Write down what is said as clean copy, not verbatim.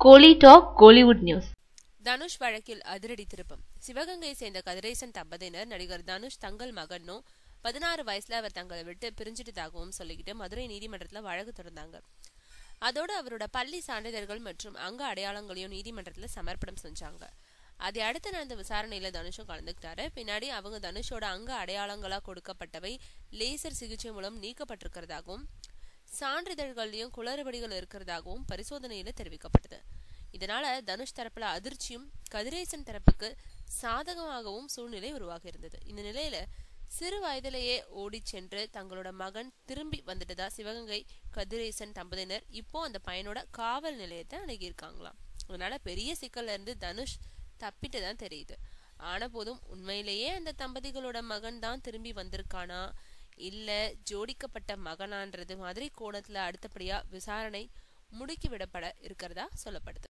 கோலி talk Kollywood news. Dhanush வழக்கில் அதிரடி திருப்பம். சிவகங்கை சேர்ந்த கதிரேசன் தம்பதியினர் நடிகர் தனுஷ் தங்கள் மகனும் 16 வயசுல அவர் தங்களை விட்டு பிரிஞ்சிட்டதாகவும் சொல்லிக்கிட்டு மதுரை நீதிமன்றத்துல வழக்கு தொடர்ந்தாங்க. அதோடு அவரோட பள்ளி சான்றிதழ்கள் மற்றும் அங்க அடையாளங்களையும் நீதிமன்றத்துல சமர்ப்பணம் செஞ்சாங்க. அதை அடுத்து நடந்த விசாரணையில தனுஷும் கலந்துக்கிட்டாரு. பின்னாடி அவங்க தனுஷோட அங்க அடையாளங்களா கொடுக்கப்பட்டவை லேசர் சிகிச்சை மூலம் நீக்கப்பட்டிருக்கிறதாகவும் சான்றிதழ்களையும் குளறுபடிகள் இருக்கிறதாகவும் பரிசோதனையில தெரிவிக்கப்பட்டது. இதனால தனுஷ் தரப்புல அதிர்ச்சியும் கதிரேசன் தரப்புக்கு சாதகமாகவும் சூழ்நிலை உருவாகி இருந்தது. இந்த நிலையில சிறு வயதிலேயே ஓடி சென்று தங்களோட மகன் திரும்பி வந்துட்டதா சிவகங்கை கதிரேசன் தம்பதியினர் இப்போ அந்த பையனோட காவல் நிலையத்தை அணுகியிருக்காங்களாம். அதனால பெரிய சிக்கல்ல இருந்து தனுஷ் தப்பிட்டு தான் தெரியுது. ஆன போதும் உண்மையிலேயே அந்த தம்பதிகளோட மகன் தான் திரும்பி வந்திருக்கானா இல்ல ஜோடிக்கப்பட்ட மகனான்றது மாதிரி கோணத்துல அடுத்தபடியா விசாரணை முடுக்கி விடப்பட இருக்கிறதா சொல்லப்படுது.